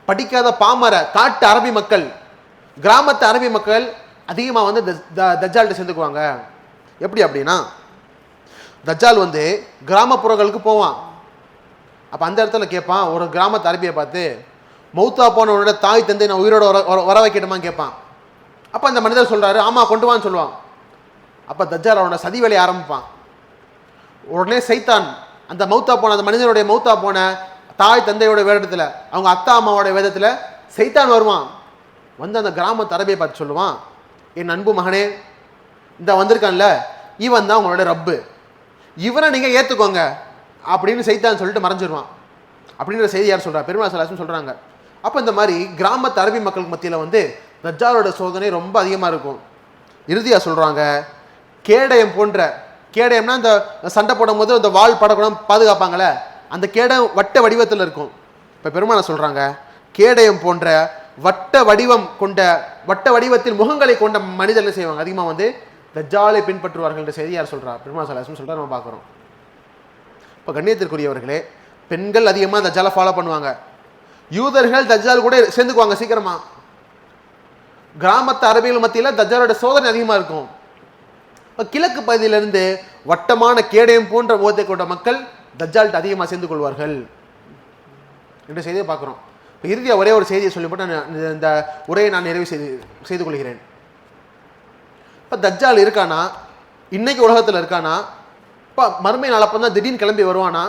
படிக்காத பாமர காட்டு அரபி மக்கள், கிராமத்து அரபி மக்கள் அதிகமாக வந்து தஜ்ஜால்கிட்ட சேர்ந்துக்குவாங்க. எப்படி அப்படின்னா, தஜ்ஜால் வந்து கிராமப்புறங்களுக்கு போவான். அப்போ அந்த இடத்துல கேட்பான், ஒரு கிராமத்து அரபியை பார்த்து, மௌத்தா போனவனோட தாய் தந்தை நான் உயிரோட வர வைக்கணுமான்னு கேட்பான். அப்போ அந்த மனிதர் சொல்றாரு, ஆமா கொண்டு வான்னு சொல்லுவான். அப்போ தஜ்ஜால் அவனோட சதி வேலையை ஆரம்பிப்பான். உடனே சைத்தான் அந்த மௌத்தா போன அந்த மனிதனுடைய மௌத்தா போன தாய் தந்தையோட வேதத்தில், அவங்க அத்தா அம்மாவோட வேதத்தில் சைத்தான் வருவான். வந்து அந்த கிராமத்து அரபியை பார்த்து சொல்லுவான், என் அன்பு மகனே, இந்த வந்திருக்கான்ல இவன் தான் உங்களோட ரப்பு, இவனை நீங்கள் ஏற்றுக்கோங்க அப்படின்னு சைத்தான் சொல்லிட்டு மறைஞ்சிருவான் அப்படின்ற செய்தி யார் சொல்கிறா? பெருமாள் ஸல்லல்லாஹு அலைஹி வஸல்லம் சொல்கிறாங்க. அப்போ இந்த மாதிரி கிராமத்து அரபி மக்களுக்கு மத்தியில் வந்து தஜ்ஜாலோட சோதனை ரொம்ப அதிகமாக இருக்கும். இறுதியாக சொல்கிறாங்க, கேடயம் போன்ற, கேடயம்னா இந்த சண்டை போடும் போது அந்த வாள் படக்கூடம் பாதுகாப்பாங்களே, அந்த கேடயம் வட்ட வடிவத்தில் இருக்கும். இப்போ பெருமாள் சொல்கிறாங்க, கேடயம் போன்ற வட்ட வடிவத்தில் முகங்களை கொண்ட மனிதர்கள் செய்வாங்க அதிகமாக வந்து தஜ்ஜாலை பின்பற்றுவார்கள் என்ற செய்தி யார் சொல்கிறா? பெருமாள் ஸல்லல்லாஹு அலைஹி வஸல்லம் சொல்கிறா, நம்ம பார்க்குறோம். இப்போ கண்ணியத்திற்குரியவர்களே, பெண்கள் அதிகமாக தஜ்ஜாலை ஃபாலோ பண்ணுவாங்க. யூதர்கள் தஜ்ஜால் கூட சேர்ந்துக்குவாங்க சீக்கிரமா. கிராமத்து அரபிகள் மத்தியில் தஜ்ஜாலோட சோதனை அதிகமாக இருக்கும். இப்போ கிழக்கு பகுதியிலிருந்து வட்டமான கேடயம் போன்ற முகத்தை கொண்ட மக்கள் தஜ்ஜால்கிட்ட அதிகமாக சேர்ந்து கொள்வார்கள் என்ற செய்தியை பார்க்குறோம். இப்போ இறுதியாக ஒரே ஒரு செய்தியை சொல்லிவிட்டு இந்த உரையை நான் நிறைவு செய்து கொள்கிறேன். இப்போ தஜ்ஜால் இருக்கானா? இன்னைக்கு உலகத்தில் இருக்கானா? இப்போ மறுமை நாள் அப்போ தான் திடீர்னு கிளம்பி வருவானா?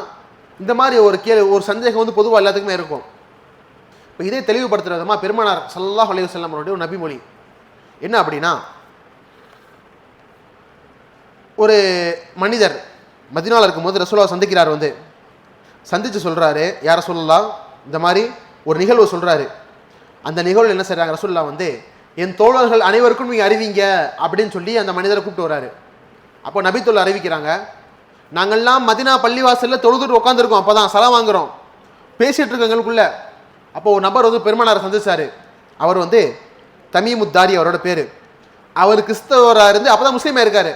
இந்த மாதிரி ஒரு சந்தேகம் வந்து பொதுவாக எல்லாத்துக்குமே இருக்கும். இப்போ இதை தெளிவுபடுத்துகிற விதமாக பெருமானார் ஸல்லல்லாஹு அலைஹி வஸல்லம் அவருடைய ஒரு நபிமொழி என்ன அப்படின்னா, ஒரு மனிதர் மதீனாவில் இருக்கும்போது ரசூலுல்லாஹ் சந்திக்கிறார். சந்தித்து சொல்கிறாரு, யார சொல்லலாம், இந்த மாதிரி ஒரு நிகழ்வு சொல்கிறாரு. அந்த நிகழ்வு என்ன செய்றாங்க, ரசூலுல்லாஹ் வந்து என் தோழர்கள் அனைவருக்கும் நீங்க அறிவிங்க அப்படின்னு சொல்லி அந்த மனிதரை கூப்பிட்டு வராரு. அப்போ நபித்துல்லா அறிவிக்கிறாங்க, நாங்கள்லாம் மதினா பள்ளிவாசல்ல தொழுதுட்டு உட்காந்துருக்கோம், அப்பதான் சலாம் வாங்குறோம், பேசிட்டு இருக்கோம் எங்களுக்குள்ள. அப்போ ஒரு நபர் வந்து பெருமானாரை சந்திச்சாரு. அவர் வந்து தமீமுத்தாரி அவரோட பேரு. அவர் கிறிஸ்தவராக இருந்து அப்பதான் முஸ்லீமா இருக்காரு.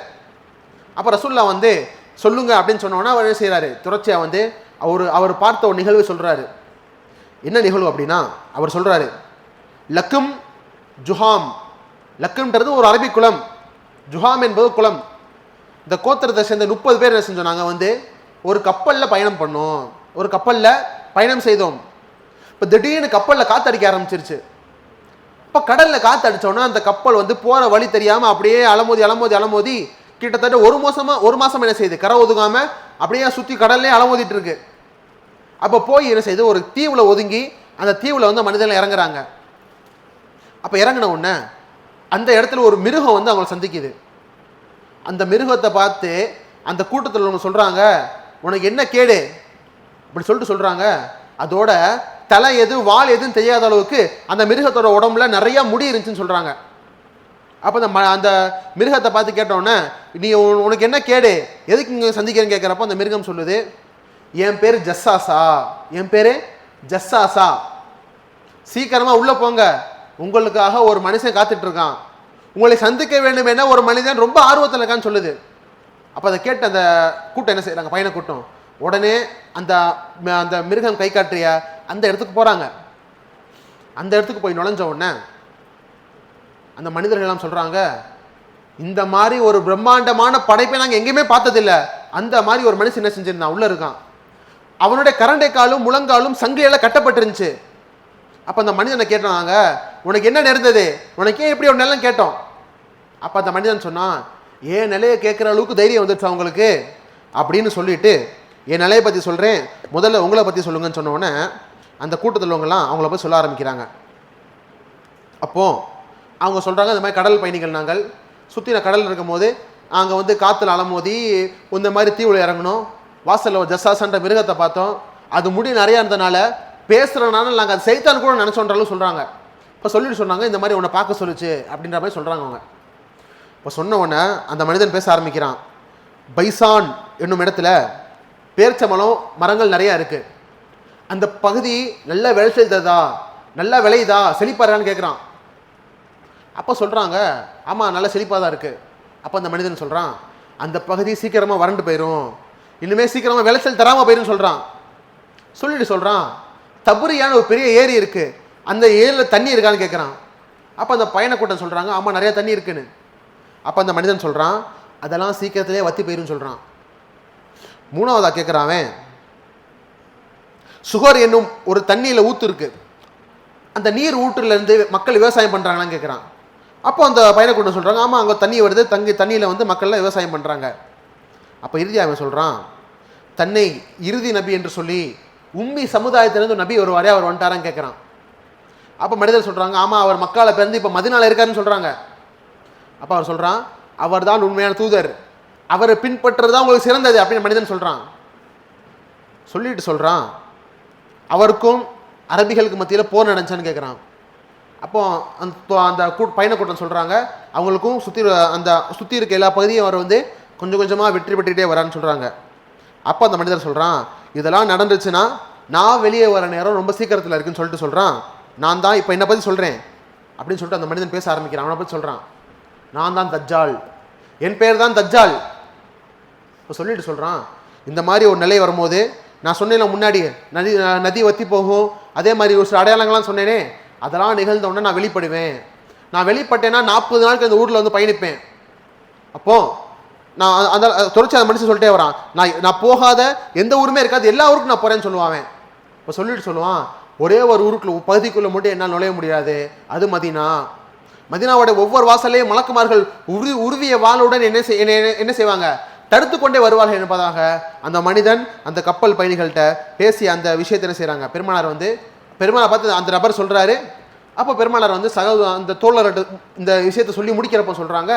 அப்போ ரசூலுல்லாஹ் வந்து சொல்லுங்க அப்படின்னு சொன்னோன்னா அவர் என்ன செய்யறாரு, தொடர்ச்சியா வந்து அவர் பார்த்த ஒரு நிகழ்வு சொல்றாரு. என்ன நிகழ்வு அப்படின்னா, அவர் சொல்றாரு, லக்கும் ஜுஹாம். லக்கும்ன்றது ஒரு அரபி குலம், ஜுஹாம் என்பது குலம். இந்த கோத்திரத்தை சேர்ந்த 30 பேர் என்ன செஞ்சோம், நாங்கள் வந்து ஒரு கப்பலில் பயணம் பண்ணோம், ஒரு கப்பலில் பயணம் செய்தோம். இப்போ திடீர்னு கப்பலில் காற்றடிக்க ஆரம்பிச்சிருச்சு. இப்போ கடலில் காற்று அடித்தோன்னா அந்த கப்பல் வந்து போகிற வழி தெரியாமல் அப்படியே அலமோதி கிட்டத்தட்ட ஒரு மாதம் என்ன செய்யுது, கரை ஒதுங்காமல் அப்படியே சுற்றி கடல்லே அலமோதிட்டு இருக்கு. அப்போ போய் என்ன செய்யுது, ஒரு தீவில் ஒதுங்கி அந்த தீவில் வந்து மனிதர்கள் இறங்குறாங்க. அப்போ இறங்கின உடனே அந்த இடத்துல ஒரு மிருகம் வந்து அவங்களை சந்திக்குது. அந்த மிருகத்தை பார்த்து அந்த கூட்டத்தில் உள்ளவங்க சொல்கிறாங்க, உனக்கு என்ன கேடு அப்படி சொல்லிட்டு சொல்கிறாங்க. அதோட தலை எது வால் எதுன்னு தெரியாத அளவுக்கு அந்த மிருகத்தோட உடம்புல நிறையா முடி இருந்துச்சுன்னு சொல்கிறாங்க. அப்போ அந்த மிருகத்தை பார்த்து கேட்டோன்னே, நீ உனக்கு என்ன கேடு, எதுக்கு இங்கே சந்திக்கிறேன்னு கேட்குறப்போ அந்த மிருகம் சொல்லுது, என் பேர் ஜஸ்ஸாசா, என் பேர் ஜஸ்ஸாசா, சீக்கிரமாக உள்ளே போங்க, உங்களுக்காக ஒரு மனுஷன் காத்துட்டு இருக்கான், உங்களை சந்திக்க வேண்டும் என ஒரு மனிதன் ரொம்ப ஆர்வத்தில் இருக்கான்னு சொல்லுது. அப்போ அதை கேட்டு அந்த கூட்டம் என்ன செய்கிறாங்க, பயண கூட்டம் உடனே அந்த அந்த மிருகம் கை காட்டிய அந்த இடத்துக்கு போகிறாங்க. அந்த இடத்துக்கு போய் நுழைஞ்ச உடனே அந்த மனிதர்கள் எல்லாம் சொல்கிறாங்க, இந்த மாதிரி ஒரு பிரம்மாண்டமான படைப்பை நாங்கள் எங்கேயுமே பார்த்ததில்லை, அந்த மாதிரி ஒரு மனுஷன் என்ன செஞ்சிருந்தான், உள்ளே இருக்கான், அவனுடைய கரண்டை காலும் முழங்காலும் சங்கிலியால் கட்டப்பட்டிருந்துச்சு. அப்போ அந்த மனிதனை கேட்டாங்க, உனக்கு என்ன நேர்ந்தது, உனக்கே எப்படி ஒரு நிலம் கேட்டோம். அப்போ அந்த மனிதன் சொன்னான், என் நிலையை கேட்குற அளவுக்கு தைரியம் வந்துடுச்சு அவங்களுக்கு அப்படின்னு சொல்லிட்டு, என் நிலையை பற்றி சொல்கிறேன், முதல்ல உங்களை பற்றி சொல்லுங்கன்னு சொன்ன உடனே அந்த கூட்டத்தில் உள்ளவங்கலாம் அவங்கள போய் சொல்ல ஆரம்பிக்கிறாங்க. அப்போது அவங்க சொல்கிறாங்க, இந்த மாதிரி கடல் பயணிகள் நாங்கள் சுற்றின கடல் இருக்கும் போது அங்கே வந்து காற்றுல அலமோதி இந்த மாதிரி தீவுல இறங்கணும், வாசலில் ஜஸ்ஸாசன்ற மிருகத்தை பார்த்தோம், அது முடி நிறையா இருந்தனால பேசுகிறனால நாங்கள் அது செய்தான் கூட நினச்சோன்றாலும் சொல்கிறாங்க. இப்போ சொல்லிட்டு சொன்னாங்க, இந்த மாதிரி உன்னை பார்க்க சொல்லிச்சு அப்படின்ற மாதிரி சொல்கிறாங்க அவங்க. இப்போ சொன்ன உடனே அந்த மனிதன் பேச ஆரம்பிக்கிறான், பைசான் என்னும் இடத்துல பேர்ச்சம்பழம் மரங்கள் நிறையா இருக்குது, அந்த பகுதி நல்ல விளைச்சதா, நல்லா விளையுதா, செழிப்பாரான்னு கேட்குறான். அப்போ சொல்கிறாங்க, ஆமாம் நல்ல செழிப்பாக தான் இருக்குது. அப்போ அந்த மனிதன் சொல்கிறான், அந்த பகுதி சீக்கிரமாக வறண்டு போயிடும், இன்னுமே சீக்கிரமாக விளைச்சல் தராமல் போயிடும் சொல்கிறான். சொல்லிட்டு சொல்கிறான், தபுரியான ஒரு பெரிய ஏரி இருக்குது, அந்த ஏரியில் தண்ணி இருக்கான்னு கேட்குறான். அப்போ அந்த பயணக்கூட்டம் சொல்கிறாங்க, ஆமாம் நிறையா தண்ணி இருக்குன்னு. அப்போ அந்த மனிதன் சொல்கிறான், அதெல்லாம் சீக்கிரத்திலே வற்றி போயிடும் சொல்கிறான். மூணாவதாக கேட்குறான் அவன், சுகர் என்னும் ஒரு தண்ணியில் ஊற்று இருக்குது, அந்த நீர் ஊற்றுலேருந்து மக்கள் விவசாயம் பண்ணுறாங்களான்னு கேட்குறான். அப்போ அந்த பயணக்கூட்டம் சொல்கிறாங்க, ஆமாம் அங்கே தண்ணி வருது, தண்ணியில் வந்து மக்கள்லாம் விவசாயம் பண்ணுறாங்க. அப்போ இறுதி அவன் சொல்கிறான், தன்னை இறுதி நபி என்று சொல்லி உம்மி சமுதாயத்திலேருந்து நபி வருவாரே, அவர் வந்துட்டாரான்னு கேட்குறான். அப்போ மனிதர் சொல்கிறாங்க, ஆமாம் அவர் மக்கால பிறந்து இப்போ மதினால இருக்காருன்னு சொல்கிறாங்க. அப்போ அவர் சொல்கிறான், அவர் தான் உண்மையான தூதர், அவரை பின்பற்றுறது தான் உங்களுக்கு சிறந்தது அப்படின்னு மனிதன் சொல்கிறான். சொல்லிட்டு சொல்கிறான், அவருக்கும் அரபிகளுக்கு மத்தியில் போர் நடந்துச்சான்னு கேட்குறான். அப்போ அந்த பயணக்கூட்டம் சொல்கிறாங்க, அவங்களுக்கும் சுற்றி இருக்க எல்லா பகுதியும் அவர் வந்து கொஞ்சம் கொஞ்சமாக வெற்றி பெற்றுக்கிட்டே வரான்னு சொல்கிறாங்க. அப்போ அந்த மனிதர் சொல்கிறான், இதெல்லாம் நடந்துச்சுன்னா நான் வெளியே வர நேரம் ரொம்ப சீக்கிரத்தில் இருக்குன்னு சொல்லிட்டு சொல்கிறான், நான் தான் இப்போ என்னை பற்றி சொல்கிறேன் அப்படின்னு சொல்லிட்டு அந்த மனிதன் பேச ஆரம்பிக்கிறான். அவனை பற்றி சொல்கிறான், நான் தான் தஜ்ஜால், என் பேர் தான் தஜ்ஜால். இப்போ சொல்லிட்டு சொல்கிறான், இந்த மாதிரி ஒரு நிலை வரும்போது நான் சொன்னேன் முன்னாடி நதி வற்றி போகும், அதே மாதிரி ஒரு சில அடையாளங்கள்லாம் சொன்னேனே, அதெல்லாம் நிகழ்ந்த உடனே நான் வெளிப்படுவேன், நான் வெளிப்பட்டேன்னா 40 நாளுக்கு அந்த ஊரில் வந்து பயணிப்பேன். அப்போது நான் அந்த தொடர்ச்சி அந்த மனுஷன் சொல்லிட்டே வரான், நான் போகாத எந்த ஊருமே இருக்காது, எல்லா ஊருக்கும் நான் போகிறேன்னு சொல்லுவான். இப்போ சொல்லிட்டு சொல்லுவான், ஒரே ஒரு ஊருக்குள்ள பகுதிக்குள்ளே மட்டும் என்னால் நுழைய முடியாது, அது மதினா. மதினாவோட ஒவ்வொரு வாசல்லையும் மலக்குமார்கள் உருவிய வாளுடன் என்ன செய்வாங்க, தடுத்து கொண்டே வருவார்கள் என்பதாக அந்த மனிதன் அந்த கப்பல் பயணிகள்கிட்ட பேசி அந்த விஷயத்தை என்ன செய்கிறாங்க, பெருமானார் பார்த்து அந்த நபர் சொல்கிறாரு. அப்போ பெருமானார் வந்து அந்த தோழர்கிட்ட இந்த விஷயத்தை சொல்லி முடிக்கிறப்ப சொல்கிறாங்க,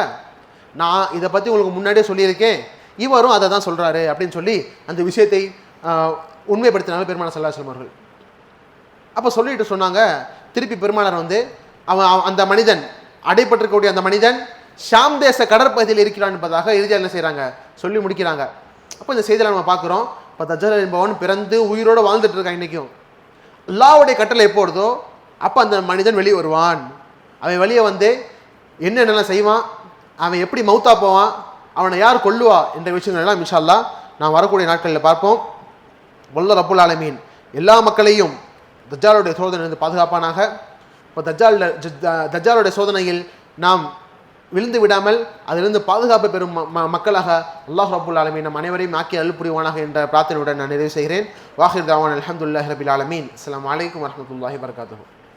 நான் இதை பற்றி உங்களுக்கு முன்னாடியே சொல்லியிருக்கேன், இவரும் அதை தான் சொல்கிறாரு அப்படின்னு சொல்லி அந்த விஷயத்தை உண்மைப்படுத்தினாலும் பெருமானார் ஸல்லல்லாஹு அலைஹி வஸல்லம் அவர்கள். அப்போ சொல்லிட்டு சொன்னாங்க, திருப்பி பெருமானார் வந்து அந்த மனிதன் அடைபட்டிருக்கக்கூடிய அந்த மனிதன் ஷாம் தேச கடற்பகுதியில் இருக்கிறான் என்பதாக இறுதியாக என்ன செய்கிறாங்க சொல்லி முடிக்கிறாங்க. அப்போ இந்த செய்தியில் நம்ம பார்க்குறோம், இப்போ தஜ்ஜால் என்பவன் பிறந்து உயிரோடு வாழ்ந்துட்டு இருக்கான். இன்றைக்கும் அல்லாஹ்வுடைய கட்டளை எப்போ வருதோ அப்போ அந்த மனிதன் வெளியே வருவான். அவன் வெளியே வந்து என்னென்னலாம் செய்வான், அவன் எப்படி மௌத்தா போவான், அவனை யார் கொல்லுவா என்ற விஷயங்கள் எல்லாம் இன்ஷா அல்லாஹ் நாம் வரக்கூடிய நாட்களில் பார்ப்போம். வல்ல ரப்புல் ஆலமீன் எல்லா மக்களையும் தஜ்ஜாலுடைய சோதனையிலிருந்து பாதுகாப்பானாக. இப்போ தஜ்ஜாலுடைய சோதனையில் நாம் விழுந்து விடாமல் அதிலிருந்து பாதுகாப்பு பெறும் மக்களாக அல்லாஹ் ரப்புல் ஆலமீன் நம் அனைவரையும் ஆக்கி அருள் புரிவானாக என்ற பிரார்த்தனையுடன் நான் நிறைவு செய்கிறேன். வாஹிர் தாவான் அல்ஹம்துலில்லாஹி ரபில் ஆலமீன். அஸ்ஸலாமு அலைக்கும் வரஹ்மத்துல்லாஹி வபரகாத்துஹு.